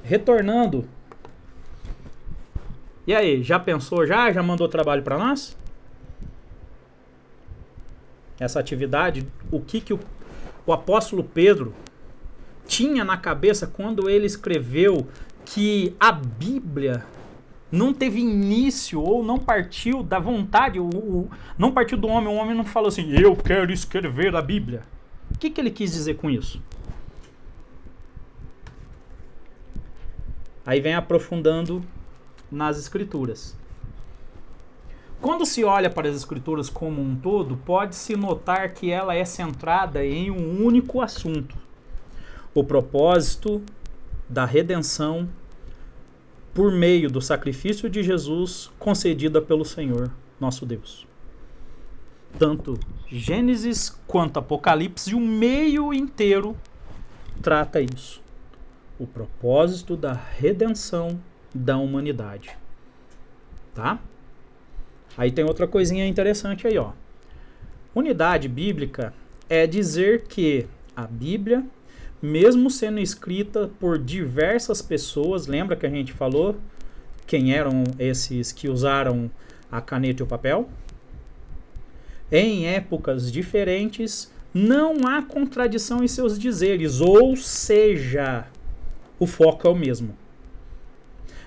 retornando. E aí, já pensou já? Já mandou trabalho para nós? Essa atividade, o que o apóstolo Pedro tinha na cabeça quando ele escreveu que a Bíblia não teve início ou não partiu da vontade, não partiu do homem, o homem não falou assim, eu quero escrever a Bíblia. O que ele quis dizer com isso? Aí vem aprofundando nas Escrituras. Quando se olha para as Escrituras como um todo, pode-se notar que ela é centrada em um único assunto: o propósito da redenção por meio do sacrifício de Jesus concedida pelo Senhor, nosso Deus. Tanto Gênesis quanto Apocalipse, o meio inteiro trata isso. O propósito da redenção da humanidade. Tá? Aí tem outra coisinha interessante aí, ó. Unidade bíblica é dizer que a Bíblia, mesmo sendo escrita por diversas pessoas, lembra que a gente falou quem eram esses que usaram a caneta e o papel? Em épocas diferentes, não há contradição em seus dizeres, ou seja, o foco é o mesmo.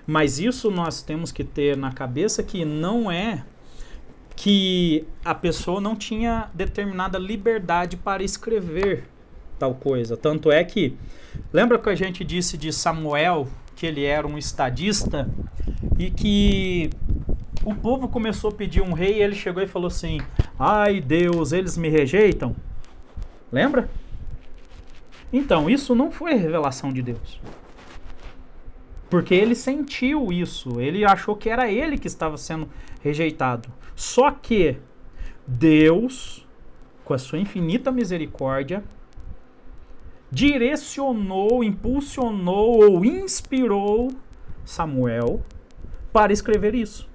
Mas isso nós temos que ter na cabeça que não é que a pessoa não tinha determinada liberdade para escrever tal coisa. Tanto é que, lembra que a gente disse de Samuel, que ele era um estadista, e que o povo começou a pedir um rei, e ele chegou e falou assim, ai Deus, eles me rejeitam? Lembra? Então, isso não foi revelação de Deus. Porque ele sentiu isso, ele achou que era ele que estava sendo rejeitado. Só que Deus, com a sua infinita misericórdia, direcionou, impulsionou ou inspirou Samuel para escrever isso.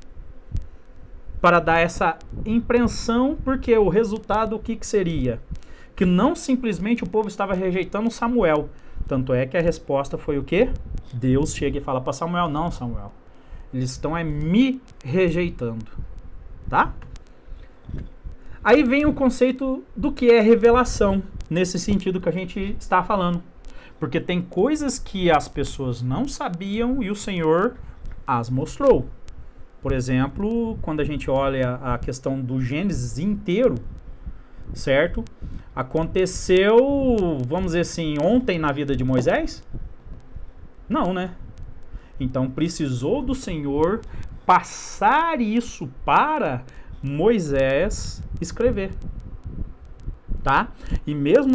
Para dar essa impressão, porque o resultado o que seria? Que não simplesmente o povo estava rejeitando Samuel. Tanto é que a resposta foi o quê? Deus chega e fala para Samuel, não Samuel, eles estão me rejeitando. Tá? Aí vem o conceito do que é revelação, nesse sentido que a gente está falando. Porque tem coisas que as pessoas não sabiam e o Senhor as mostrou. Por exemplo, quando a gente olha a questão do Gênesis inteiro, certo? Aconteceu, vamos dizer assim, ontem na vida de Moisés? Não, né? Então precisou do Senhor passar isso para Moisés escrever. Tá? E mesmo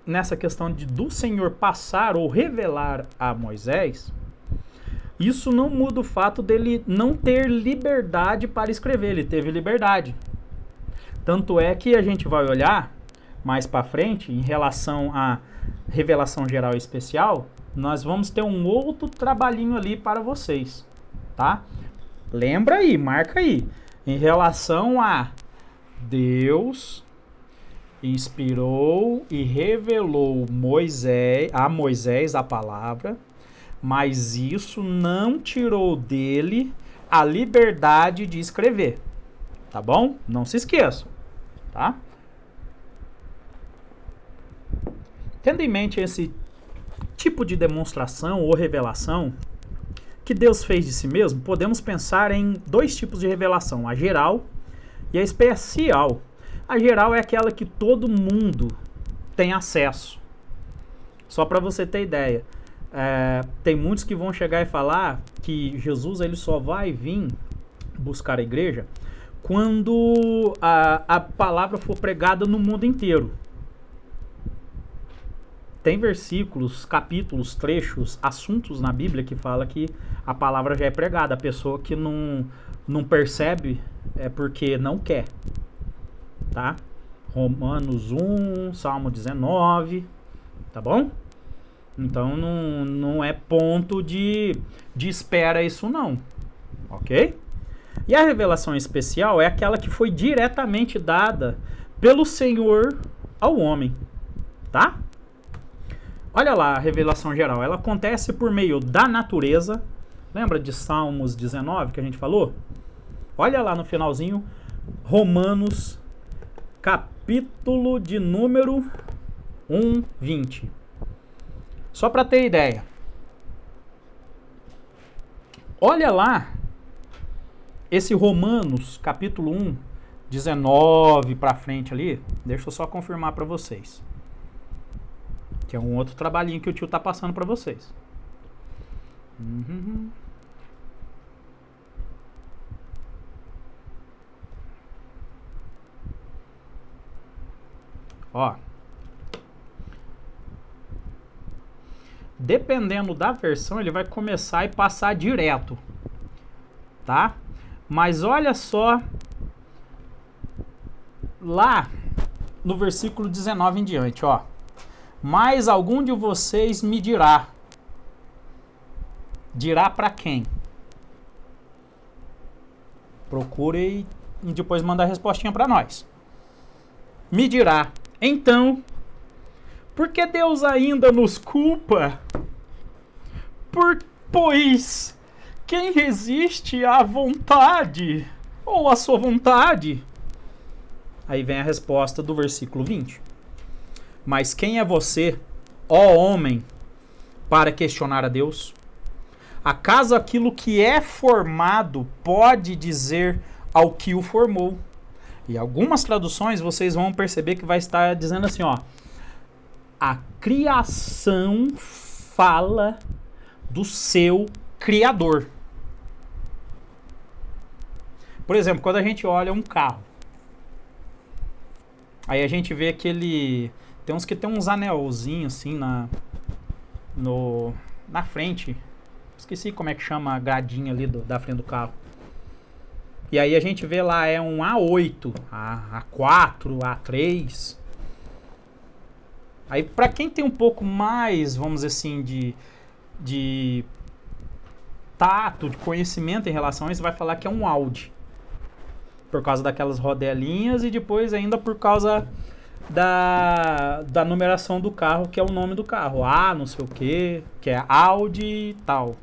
nessa questão do Senhor passar ou revelar a Moisés, isso não muda o fato dele não ter liberdade para escrever. Ele teve liberdade. Tanto é que a gente vai olhar mais para frente, em relação à revelação geral e especial, nós vamos ter um outro trabalhinho ali para vocês, tá? Lembra aí, marca aí. Em relação a Deus inspirou e revelou a Moisés a palavra, mas isso não tirou dele a liberdade de escrever, tá bom? Não se esqueçam, tá? Tendo em mente esse tipo de demonstração ou revelação que Deus fez de si mesmo, podemos pensar em dois tipos de revelação, a geral e a especial. A geral é aquela que todo mundo tem acesso. Só para você ter ideia, tem muitos que vão chegar e falar que Jesus ele só vai vir buscar a igreja quando a palavra for pregada no mundo inteiro. Tem versículos, capítulos, trechos, assuntos na Bíblia que fala que a palavra já é pregada. A pessoa que não percebe é porque não quer. Tá? Romanos 1, Salmo 19, tá bom? Então não é ponto de espera isso não, ok? E a revelação especial é aquela que foi diretamente dada pelo Senhor ao homem, tá? Olha lá a revelação geral. Ela acontece por meio da natureza. Lembra de Salmos 19 que a gente falou? Olha lá no finalzinho. Romanos, capítulo de número 1, 20. Só para ter ideia. Olha lá. Esse Romanos, capítulo 1, 19 para frente ali. Deixa eu só confirmar para vocês. Que é um outro trabalhinho que o tio tá passando para vocês. Ó. Dependendo da versão, ele vai começar e passar direto. Tá? Mas olha só. Lá no versículo 19 em diante, ó. Mas algum de vocês me dirá. Dirá para quem? Procure e depois manda a respostinha para nós. Me dirá. Então, por que Deus ainda nos culpa? Pois quem resiste à vontade ou à sua vontade? Aí vem a resposta do versículo 20. Mas quem é você, ó homem, para questionar a Deus? Acaso aquilo que é formado pode dizer ao que o formou? E algumas traduções vocês vão perceber que vai estar dizendo assim, ó. A criação fala do seu Criador. Por exemplo, quando a gente olha um carro, aí a gente vê que ele... Tem uns que tem uns anelzinhos assim na frente. Esqueci como é que chama a gradinha ali da frente do carro. E aí a gente vê lá, é um A8, A4, A3. Aí pra quem tem um pouco mais, vamos dizer assim, de tato, de conhecimento em relação a isso, vai falar que é um Audi. Por causa daquelas rodelinhas e depois ainda por causa da numeração do carro, que é o nome do carro. A não sei o que é Audi e tal.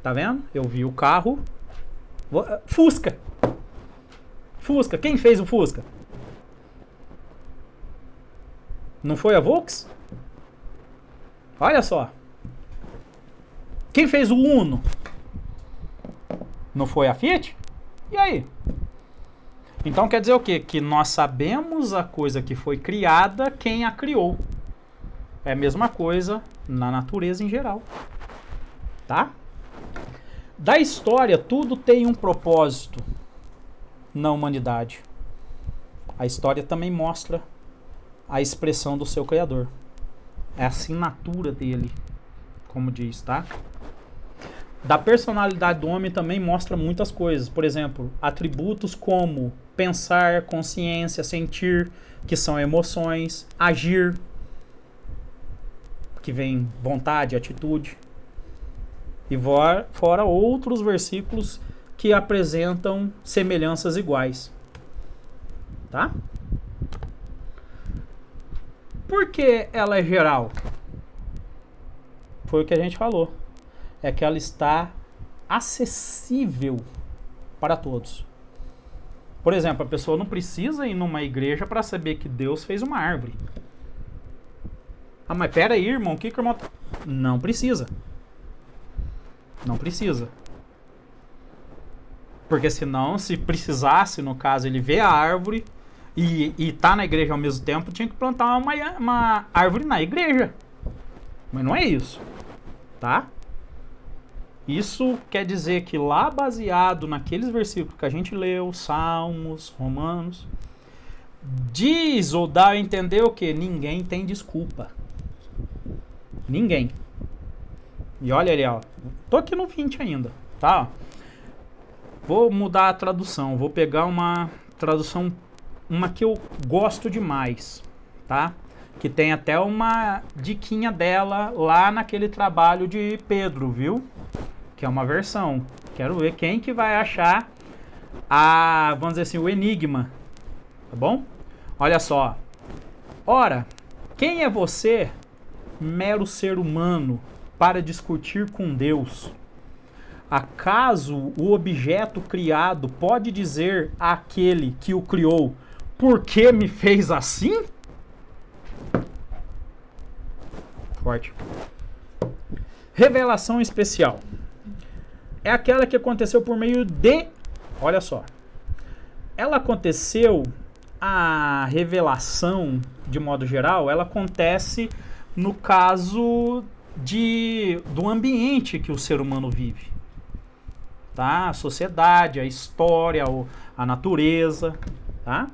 Tá vendo? Eu vi o carro. Fusca. Fusca. Quem fez o Fusca? Não foi a Volks? Olha só. Quem fez o Uno? Não foi a Fiat? E aí? Então quer dizer o quê? Que nós sabemos a coisa que foi criada, quem a criou. É a mesma coisa na natureza em geral. Tá? Da história, tudo tem um propósito na humanidade. A história também mostra a expressão do seu Criador. É a assinatura dele, como diz, tá? Da personalidade do homem também mostra muitas coisas. Por exemplo, atributos como pensar, consciência, sentir, que são emoções, agir, que vem vontade, atitude. E fora outros versículos que apresentam semelhanças iguais. Tá? Por que ela é geral? Foi o que a gente falou. É que ela está acessível para todos. Por exemplo, a pessoa não precisa ir numa igreja para saber que Deus fez uma árvore. Ah, mas pera aí, irmão, o que o irmão... Não precisa. Não precisa. Porque senão, se precisasse, no caso, ele vê a árvore e tá na igreja ao mesmo tempo, tinha que plantar uma árvore na igreja. Mas não é isso. Tá? Isso quer dizer que lá, baseado naqueles versículos que a gente leu, Salmos, Romanos, diz ou dá a entender o quê? Ninguém tem desculpa. Ninguém. E olha ali, ó. Tô aqui no 20 ainda, tá? Vou mudar a tradução. Vou pegar uma tradução, uma que eu gosto demais, tá? Que tem até uma diquinha dela lá naquele trabalho de Pedro, viu? Que é uma versão. Quero ver quem que vai achar vamos dizer assim, o enigma. Tá bom? Olha só. Ora, Quem é você, mero ser humano, para discutir com Deus? Acaso o objeto criado pode dizer àquele que o criou, por que me fez assim? Forte. Revelação especial. É aquela que aconteceu por meio de... Olha só. Ela aconteceu... A revelação, de modo geral, ela acontece no caso do ambiente que o ser humano vive. Tá? A sociedade, a história, a natureza. Tá?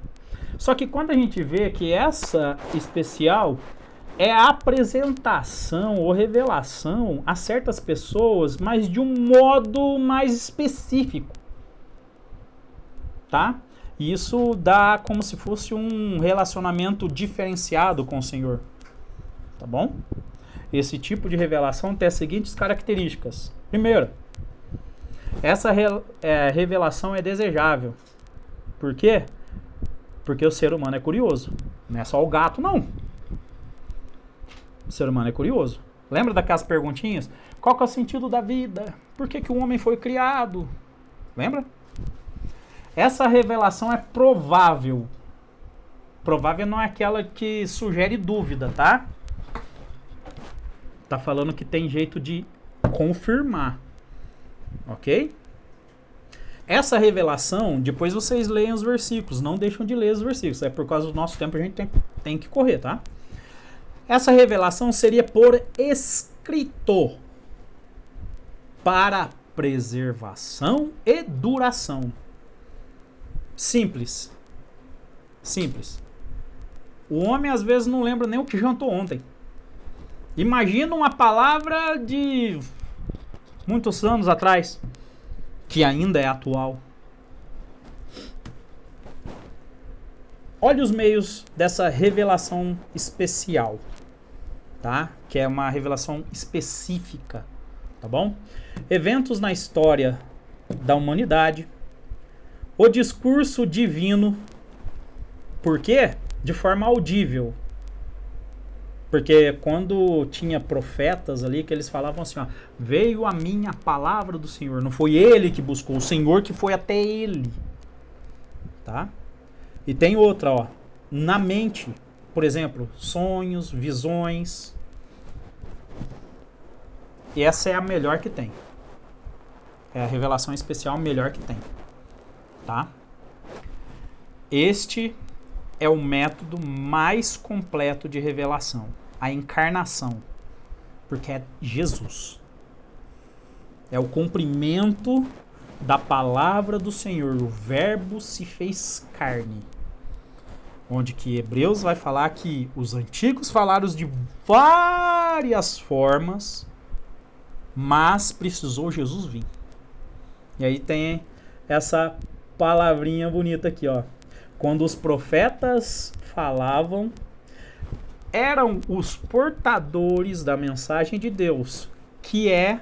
Só que quando a gente vê que essa especial é a apresentação ou revelação a certas pessoas, mas de um modo mais específico. Tá? Isso dá como se fosse um relacionamento diferenciado com o Senhor. Tá bom? Esse tipo de revelação tem as seguintes características. Primeiro, essa revelação é desejável. Por quê? Porque o ser humano é curioso. Não é só o gato, não. O ser humano é curioso. Lembra daquelas perguntinhas? Qual que é o sentido da vida? Por que que o homem foi criado? Lembra? Essa revelação é provável. Provável não é aquela que sugere dúvida, tá? Tá falando que tem jeito de confirmar. Ok? Essa revelação, depois vocês leem os versículos. Não deixam de ler os versículos. É por causa do nosso tempo, a gente tem que correr, tá? Essa revelação seria por escrito. Para preservação e duração. Simples. Simples. O homem às vezes não lembra nem o que jantou ontem. Imagina uma palavra de muitos anos atrás, que ainda é atual. Olha os meios dessa revelação especial, tá? Que é uma revelação específica, tá bom? Eventos na história da humanidade. O discurso divino. Por quê? De forma audível. Porque quando tinha profetas ali, que eles falavam assim, ó, veio a minha palavra do Senhor. Não foi ele que buscou, o Senhor que foi até ele. Tá? E tem outra, ó. Na mente, por exemplo, sonhos, visões. E essa é a melhor que tem. É a revelação especial melhor que tem. Tá? Este é o método mais completo de revelação, a encarnação, porque é Jesus. É o cumprimento da palavra do Senhor, o verbo se fez carne. Onde que Hebreus vai falar que os antigos falaram de várias formas, mas precisou Jesus vir. E aí tem essa palavrinha bonita aqui, ó. Quando os profetas falavam, eram os portadores da mensagem de Deus, que é,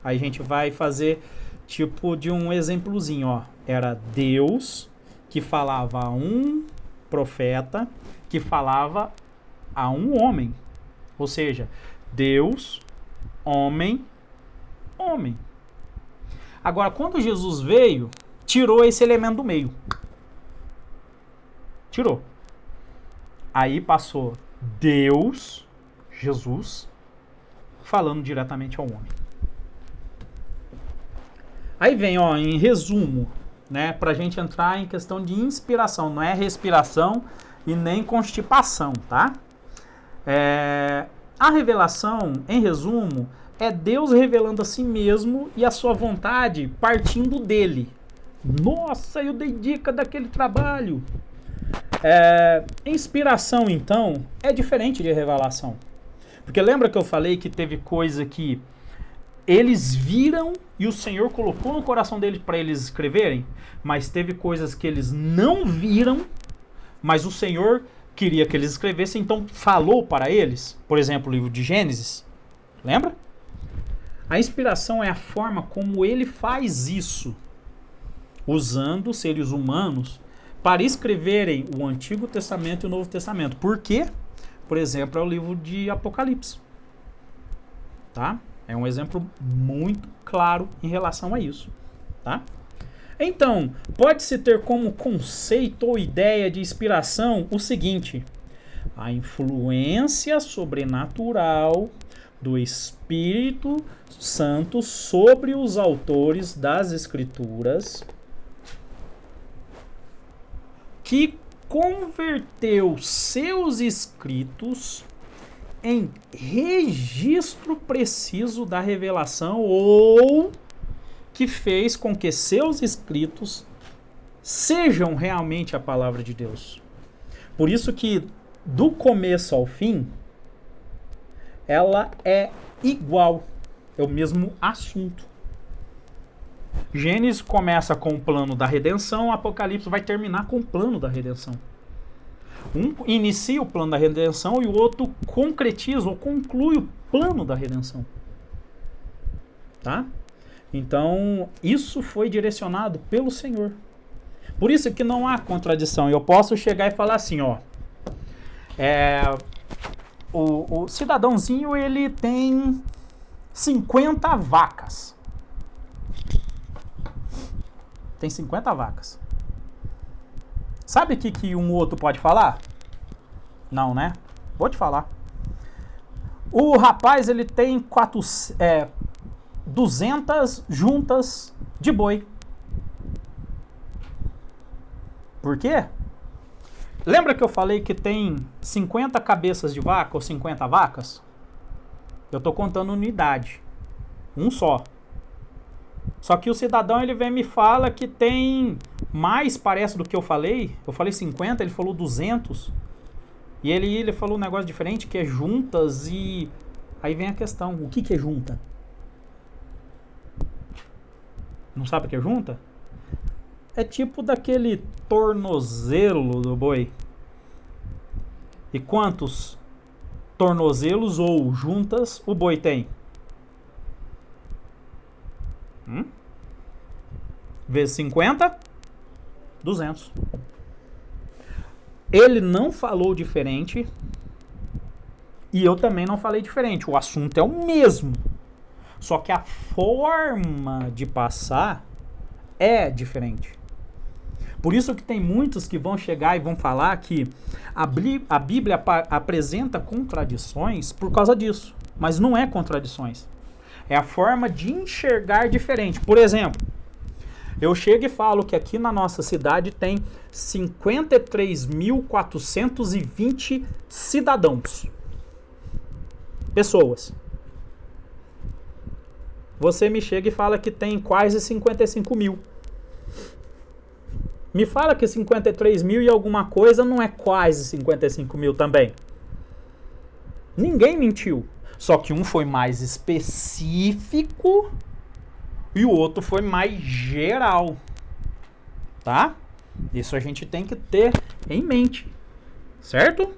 aí a gente vai fazer tipo de um exemplozinho, ó. Era Deus que falava a um profeta, que falava a um homem. Ou seja, Deus, homem, homem. Agora, quando Jesus veio, tirou esse elemento do meio. Tirou. Aí passou Deus, Jesus, falando diretamente ao homem. Aí vem, ó, em resumo, né, pra gente entrar em questão de inspiração, não é respiração e nem constipação, tá? A revelação, em resumo, é Deus revelando a si mesmo e a sua vontade partindo dele. Nossa, eu dei dica daquele trabalho. Inspiração, então, é diferente de revelação. Porque lembra que eu falei que teve coisa que eles viram e o Senhor colocou no coração deles para eles escreverem? Mas teve coisas que eles não viram, mas o Senhor queria que eles escrevessem, então falou para eles. Por exemplo, o livro de Gênesis. Lembra? A inspiração é a forma como ele faz isso, usando seres humanos para escreverem o Antigo Testamento e o Novo Testamento. Por quê? por exemplo, é o livro de Apocalipse. Tá? É um exemplo muito claro em relação a isso. Tá? Então, pode-se ter como conceito ou ideia de inspiração o seguinte: a influência sobrenatural do Espírito Santo sobre os autores das Escrituras, que converteu seus escritos em registro preciso da revelação, ou que fez com que seus escritos sejam realmente a palavra de Deus. Por isso que, do começo ao fim, ela é igual, é o mesmo assunto. Gênesis começa com o plano da redenção, Apocalipse vai terminar com o plano da redenção. Um inicia o plano da redenção e o outro concretiza ou conclui o plano da redenção. Tá? Então, isso foi direcionado pelo Senhor. Por isso que não há contradição. Eu posso chegar e falar assim, ó. O cidadãozinho, ele tem 50 vacas. Tem 50 vacas. Sabe o que um outro pode falar? Não, né? Vou te falar. O rapaz, ele tem 200 juntas de boi. Por quê? Lembra que eu falei que tem 50 cabeças de vaca ou 50 vacas? Eu estou contando unidade. Um só. Só que o cidadão, ele vem e me fala que tem mais, parece, do que eu falei. Eu falei 50, ele falou 200. E ele falou um negócio diferente, que é juntas, e aí vem a questão, o que é junta? Não sabe o que é junta? É tipo daquele tornozelo do boi. E quantos tornozelos ou juntas o boi tem? Vezes 50, 200. Ele não falou diferente e eu também não falei diferente. O assunto é o mesmo. Só que a forma de passar é diferente. Por isso que tem muitos que vão chegar e vão falar que a Bíblia apresenta contradições por causa disso. Mas não é contradições. É a forma de enxergar diferente. Por exemplo, eu chego e falo que aqui na nossa cidade tem 53.420 cidadãos. Pessoas. Você me chega e fala que tem quase 55 mil. Me fala que 53 mil e alguma coisa não é quase 55 mil também. Ninguém mentiu. Só que um foi mais específico e o outro foi mais geral. Tá? Isso a gente tem que ter em mente. Certo?